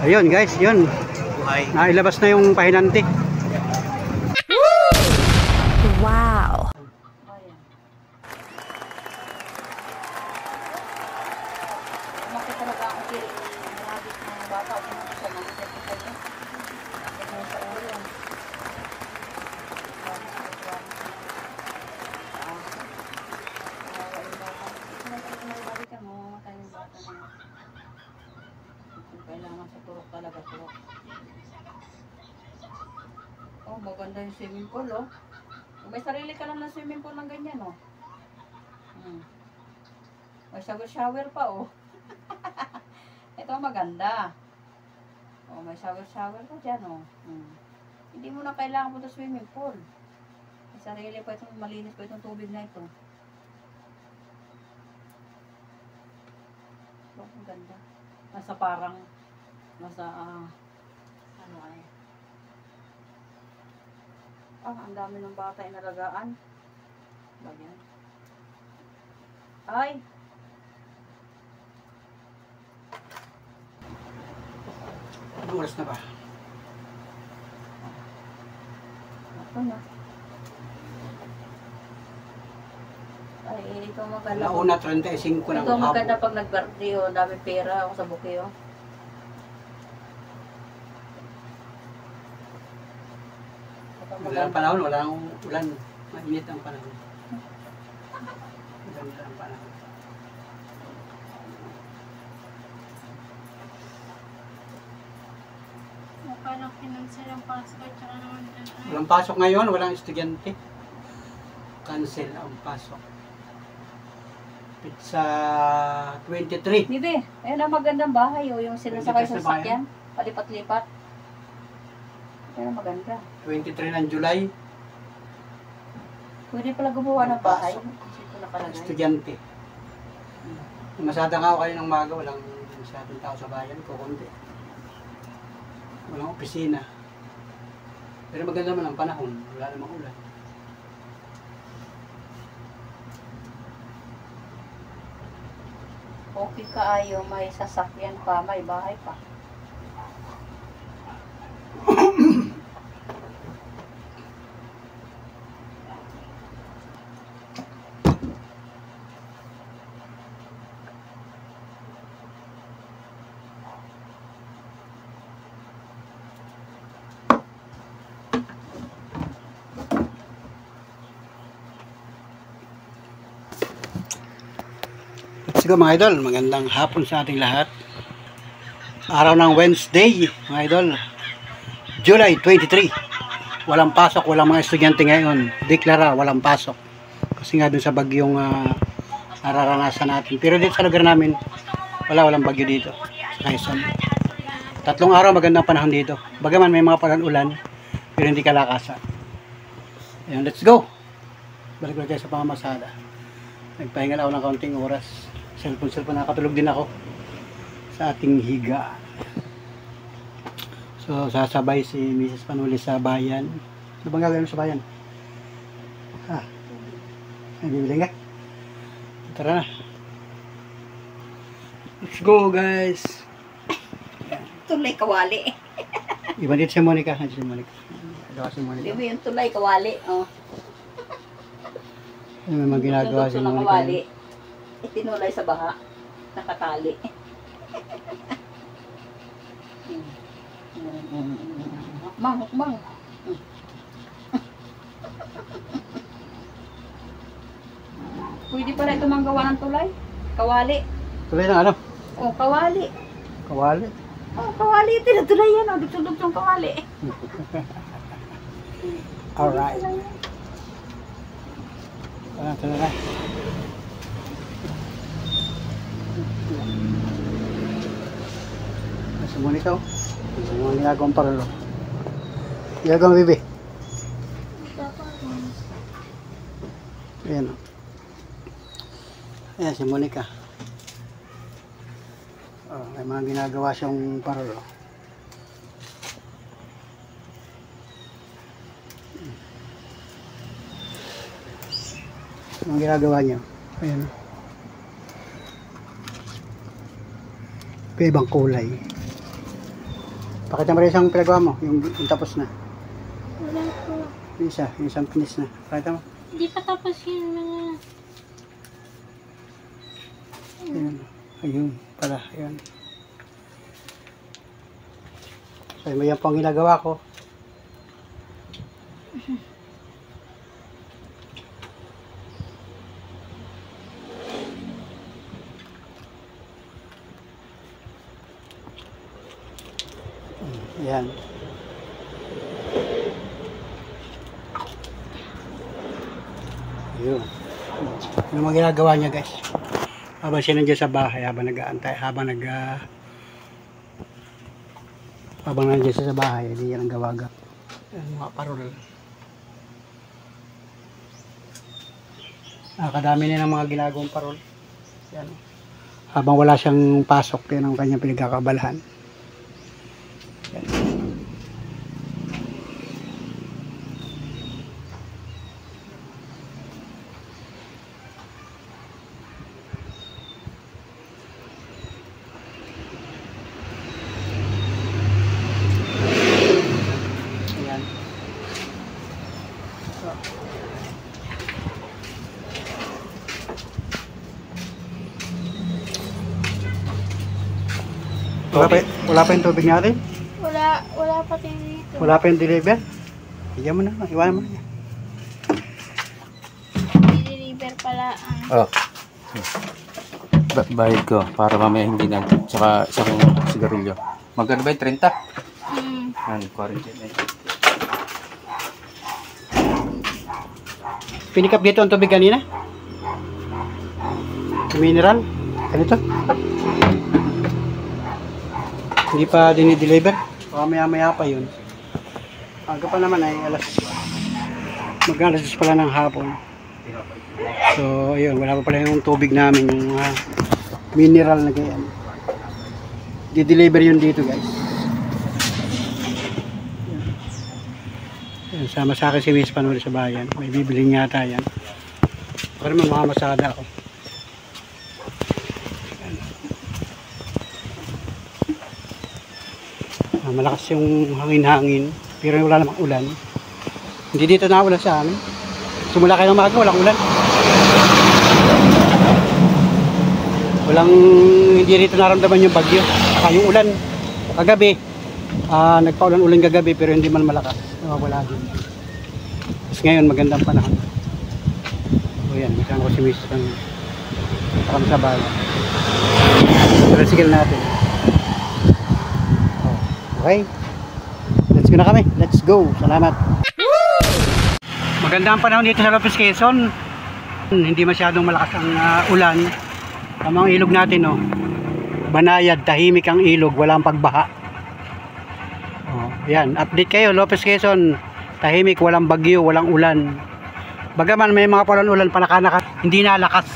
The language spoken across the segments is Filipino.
Ayun guys, yun. Nailabas na yung pahinante. Wow. Bakit talaga ako kiri nabis ng bata o kung siya mga technical niya. Ito sa ulo yan. Kailangan sa turok talaga, turok. Oh, maganda yung swimming pool, oh. Kung may sarili ka lang ng swimming pool ng ganyan, oh. May shower pa, oh. Ito maganda. Oh, may shower pa dyan, oh. Hindi mo na kailangan punta sa swimming pool. May sarili pa itong malinis pa itong tubig na ito. Oh, ang ganda. Nasa parang, ano ay. Ang dami ng bata inalagaan. Ba yan? Ay! Anong oras na ba? Ito na. Ay, ito maganda. Launa 35 ng Ito hapon. maganda pag nag-birthday, oh. Dami pera ako sa buke, oh. Maganda ang panahon, wala nang ulan. Mainit ang panahon. Maganda ang panahon. Mukha lang kinansel ang passport tsaka naman dyan. Walang pasok ngayon, walang estudyante. Cancel ang pasok. Sa 23. Bibi, ayun ang magandang bahay, oh. Yung sinasakay sa 23 na bayan. sakyan. Palipat-lipat. Ayun ang maganda. 23 ng July, Pwede pala gumawa ng bahay. Pasok. Kasi ito nakalagay. estudyante. Masada nga ako kayo ng maga, walang masyadong tao sa bayan, kukunti. Walang opisina. Pero maganda naman ang panahon, wala namang ulan. Okay ka ayo, may sasakyan pa, may bahay pa. Let's go mga idol, magandang hapon sa ating lahat. Araw ng Wednesday mga idol, July 23. Walang pasok, walang mga estudyante ngayon. Deklara walang pasok kasi nga dun sa bagyong nararanasan natin. Pero dito sa lugar namin walang bagyo dito sa Quezon. 3 araw magandang panahon dito. Bagaman may mga ulan pero hindi kalakasan. Ayun, let's go. Balik ulit tayo sa pamamasada. Nagpahinga ako ng kaunting oras. Cellphone, nakatulog din ako sa ating higa. So, sasabay si Mrs. Panuli sa bayan. Ano bang gagawin sa bayan? Ay, bibili ka? Tara na. Let's go, guys. Tulay kawali. Iba dito si Monica. Si Monica. Bibi, yung tulay kawali. Oh. Ano may mga ginagawa si Tulog Monica? kawali. Itinulay sa baha. Nakatali. Hukmang. Pwede pala ito manggawa ng tulay. Kawali. Tuloy na ano? Oh, kawali. Kawali. Oh, kawali. Tinatulay yan. Oh, dugtong kawali. Alright. Tara na. Nasa Monica oh. Mga ginagawang paralo. Ginagawang bibi. Ayan oh. Ayan si Monica. Oh, may mga ginagawa siyang paralo. Ang ginagawa niya. Ayan. May ibang kulay. Pakita mo rin isang pinagawa mo, yung tapos na. Wala po. Yung isang finish na. Pakita mo. Hindi pa tapos yun mga... Ayun pala, ayun. So, yan po ang ginagawa ko. Ayan. Ayun. Ano mga ginagawa niya, guys? Habang siya nandiyan sa bahay, habang nag-aantay, habang nandiyan siya sa bahay, hindi yan ang gawaga. Ayan, mga parol. Kadami na ng mga ginagawang parol. Ayan. Habang wala siyang pasok, yan ang kanyang pinagkakabalahan. Ayan. Ayan. Wala pa yung tubig natin? Wala pa tayo dito. Wala pa yung deliver? Bigyan mo na, iwanan mo na. Deliver pala ang... Oh. Bayad ko para mamaya hindi na. Tsaka isang sigarilyo. Magkano ba yung 30? Ano, 40. Pinikap dito ang tubig kanina? Mineral? Ganito? Hindi pa dinideliver? Maya-maya pa yun. Aga pa naman ay mag-alas pala ng hapon. So, ayun, wala pa pala yung tubig namin, yung mineral na ganyan. Di-deliver yun dito, guys. Ayun, sama sa akin si Miss Panuli sa bayan. May bibili niya yata yan. Para naman makamasada ako. Malakas yung hangin-hangin, pero wala namang ulan. Hindi dito na ulan sa amin. Simula kayo ng maga, walang ulan. Hindi rito naramdaman yung bagyo. Saka yung ulan, kagabi, nagpaulan-ulan kagabi, pero hindi man malakas. Wala din. Tapos ngayon, magandang panahon. So yan, magkano ko si Miss ng sa bahay. Pero sige natin. Okay. Let's go na kami. Let's go. Salamat. Magandang panahon dito sa Lopez, Quezon. Hindi masyadong malakas ang ulan. Ang mga ilog natin, oh. Banayad, tahimik ang ilog, walang pagbaha. Oh, yan, update kayo, Lopez, Quezon. Tahimik, walang bagyo, walang ulan. Bagaman may mga paulan-ulan pa hindi nalakas.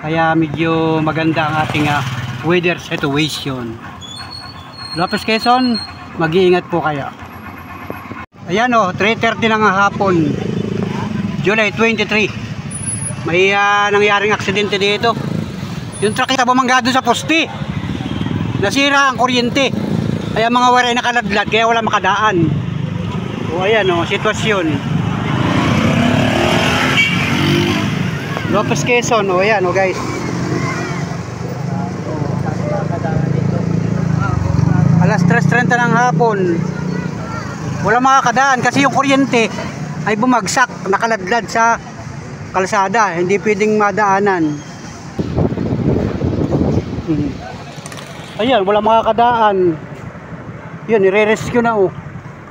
Kaya medyo maganda ang ating weather situation. Lopez, Quezon, mag-iingat po kayo. Ayan o, 3:30 ng hapon, July 23. May nangyaring aksidente dito. Yung truck ito bumangga doon sa poste. Nasira ang kuryente. Kaya mga wire ay nakaladlad, kaya wala makadaan. O ayan o, sitwasyon. Lopez, Quezon, o ayan o guys. Alas 3:30 ng hapon, wala makakadaan kasi yung kuryente ay bumagsak, nakaladlad sa kalsada, hindi pwedeng madaanan. Ayan, wala makakadaan. Yun, i-rescue na oh.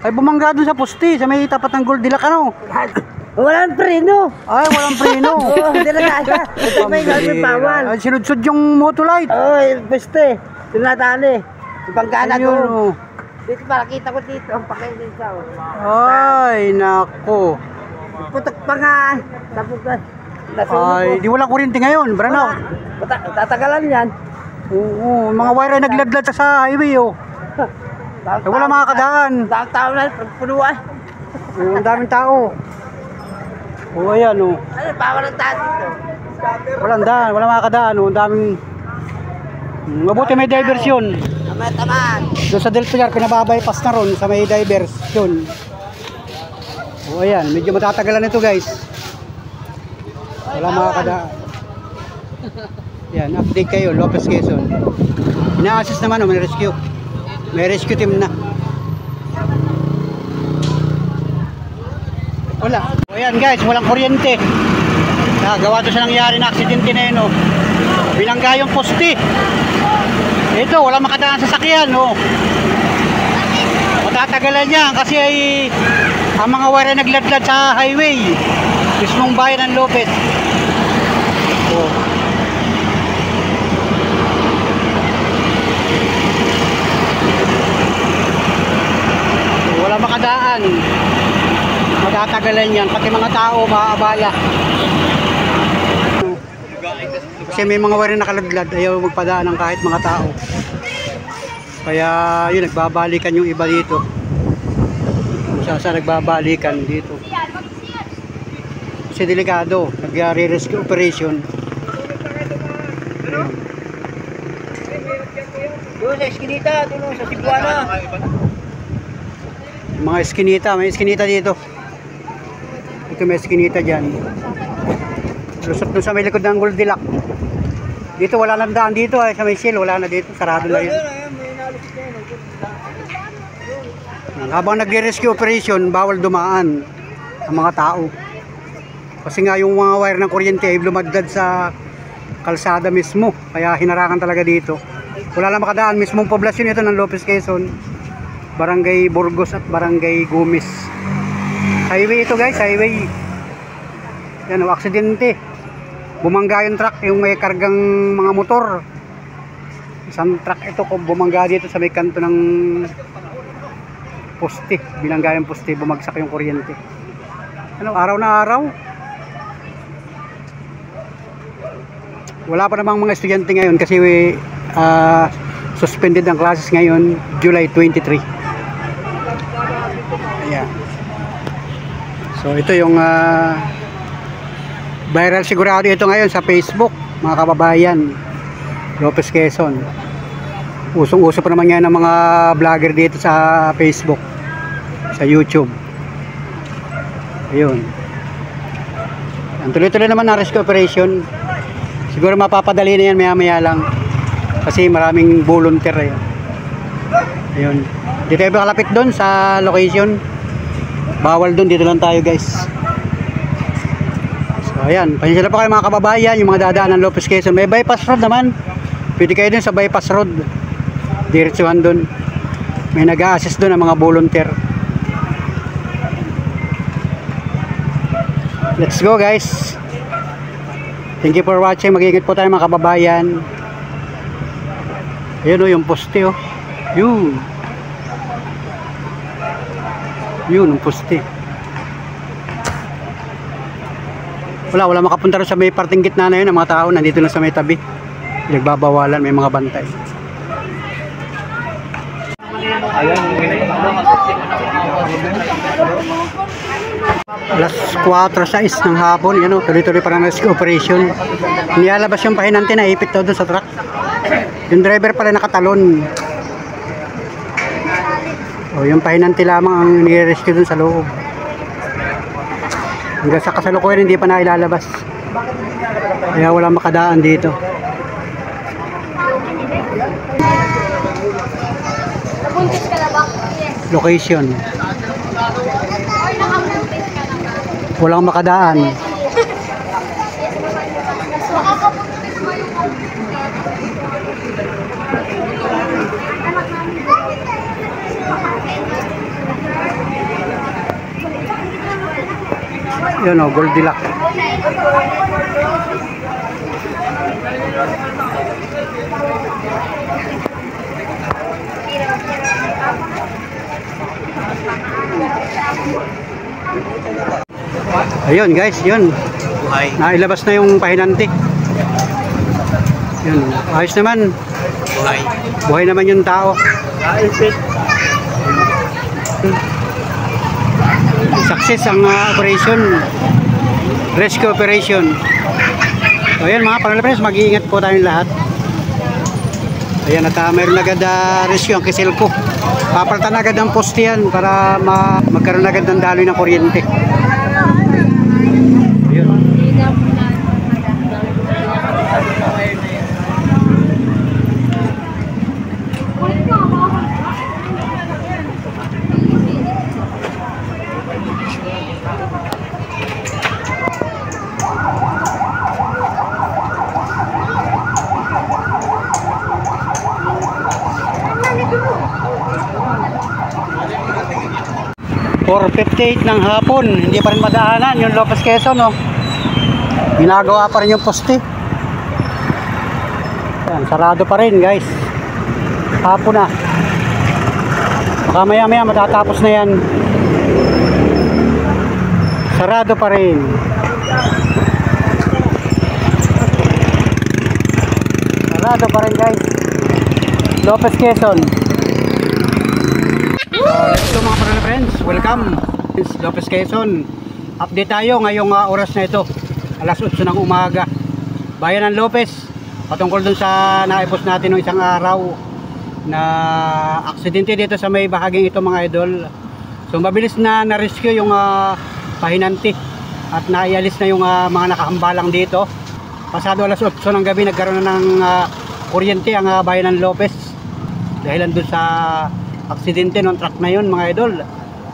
Ay bumangga doon sa poste, sa may tapat ng Goldilocks ano. Walang preno. Ay, walang preno. Oo, hindi na kaya. Ito may gagawin bawal. Ay, sinudsud yung motolite. Oo, peste. Tinatali. Ibang gana Ayun, doon. oh. Dito para kita ko dito. Ang pakainin siya. Ay, nako. Putok pa nga. Tapos na. Ay, di walang kuryente ngayon, Brano. Tatagalan yan. Oo, mga wire ay nagladlad sa highway oh. Ay, wala makakadaan. Dahil tao na, punuan. Oo, ang daming tao. Oo, ayan oh. Ano, bawal ang tayo dito. Walang daan, wala makakadaan oh. Ang daming... Mabuti may diversyon. Mataman. Doon sa Del Pilar, pinababypass na ron sa may divers. Yun. O ayan, medyo matatagalan ito guys. Wala makakadaan. Yan, update kayo, Lopez Quezon. Ina-assist naman, may rescue. May rescue team na. Wala. O ayan guys, walang kuryente. Gawa to sa nangyari na aksidente na yun. Binangga yung poste. Ito, wala makadaan sa sakyan. Matatagalan yan kasi ay ang mga wire ay nagladlad sa highway. Mismong bayan ng Lopez. Wala makadaan. Matatagalan yan. Pati mga tao maaabala. Kasi may mga wire na nakaladlad, ayaw magpadaan ng kahit mga tao. Kaya yun, nagbabalikan yung iba dito. Kung saan nagbabalikan dito. Kasi delikado, nag-rescue operation. Doon sa eskinita, doon sa Cebuana. Mga eskinita, may eskinita dito. Ito may eskinita dyan. Lusot doon sa may likod ng Goldilocks. Dito wala nang daan dito sa may Shell, wala na dito, sarado na yun. Habang nagre-rescue operation, bawal dumaan ang mga tao. Kasi nga yung mga wire ng kuryente ay lumadlad sa kalsada mismo, kaya hinarangan talaga dito. Wala lang makadaan, mismong poblasyon ito ng Lopez Quezon, Barangay Burgos at Barangay Gumis. Highway ito guys, highway. Yan o, aksidente. Bumangga yung truck, yung may kargang mga motor. Isang truck ito kung bumangga dito sa may kanto ng poste. Binangga yung poste, bumagsak yung kuryente. Ano, araw na araw. Wala pa namang mga estudyante ngayon kasi suspended ang classes ngayon, July 23. Ayan. So ito yung viral sigurado ito ngayon sa Facebook, mga kababayan, Lopez Quezon. Usong-uso pa naman yan ng mga vlogger dito sa Facebook, sa YouTube. Ayun. Ang tuloy-tuloy naman ang rescue operation. Siguro mapapadali na yan maya-maya lang. Kasi maraming volunteer. Ayun. Dito tayo kalapit doon sa location. Bawal doon, dito lang tayo guys. Ayan, pasensya pa kayo mga kababayan, yung mga dadaan ng Lopez Quezon. May bypass road naman. Pwede kayo dun sa bypass road. Diretsuhan dun. May nag-a-assist dun ang mga volunteer. Let's go guys. Thank you for watching. Mag-iingat po tayo mga kababayan. Ayun o, yung poste o. Yun. Yun, yung poste. Wala makapunta rin sa may parting gitna na yun. Ang mga tao nandito na sa may tabi. Nagbabawalan, may mga bantay. Alas 4:06 ng hapon, yan o, tuloy-tuloy pa ng rescue operation. Nilalabas yung pahinante na ipit daw doon sa truck. Yung driver pala nakatalon. O, yung pahinante lamang ang nire-rescue doon sa loob. Hanggang sa kasalukuyan hindi pa na ilalabas. Kaya wala makadaan dito. Location. Walang makadaan. Yun o, Goldilocks. Ayun guys, yun. Nailabas na yung pahinante. Yun, ayos naman. Buhay naman yung tao. Success ang operation, rescue operation. So ayan mga pangalapres, mag-iingat po tayong lahat. Ayan, at mayroon agad rescue ang Kiselco. Papalitan agad ang poste yan para magkaroon agad ng daloy ng kuryente. Ayun. For 58 ng hapon, hindi pa rin madaanan yung Lopez Quezon, no? Ginagawa pa rin yung poste. Ayan, sarado pa rin, guys. Hapon na. Baka maya maya matatapos na yan. Sarado pa rin. Sarado pa rin, guys. Lopez Quezon. Let's go mga parang friends, welcome Lopez Quezon. Update tayo ngayong oras na ito, alas 8 ng umaga. Bayan ng Lopez, patungkol dun sa naipos natin ng isang araw na aksidente dito sa may bahaging ito mga idol. So mabilis na na-rescue yung pahinanti at naialis na yung mga nakahambalang dito. Pasado alas 8 ng gabi nagkaroon na ng kuryente ang bayan ng Lopez dahilan dun sa aksidente ng truck na yun mga idol.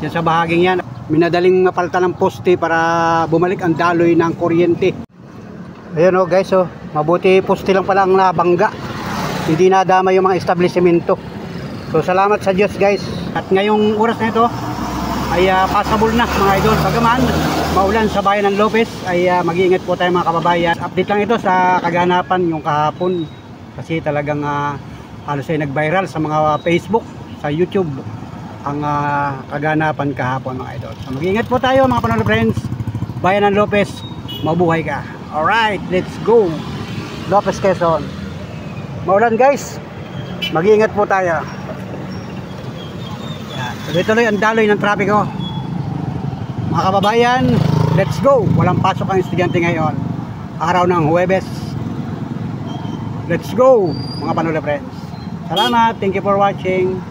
Yan sa bahaging yan, minadaling mapalitan ng poste para bumalik ang daloy ng kuryente. Ayun oh guys, oh, mabuti poste lang pala ang nabangga, hindi nadama yung mga establishmento. So salamat sa Diyos guys. At ngayong oras na ito ay passable na mga idol. Bagaman maulan sa bayan ng Lopez ay mag-iingat po tayo mga kababayan. Update lang ito sa kaganapan yung kahapon kasi talagang halos ay nag-viral sa mga Facebook, sa YouTube ang kaganapan kahapon mga idol. So mag-iingat po tayo mga panonood friends. Bayan ng Lopez, mabuhay ka. Alright, let's go Lopez Quezon. Maulan guys, mag-iingat po tayo. Tuloy-tuloy ang daloy ng trapiko mga kababayan. Let's go. Walang pasok ang estudyante ngayon, araw ng Huwebes. Let's go mga panonood friends. Salamat, thank you for watching.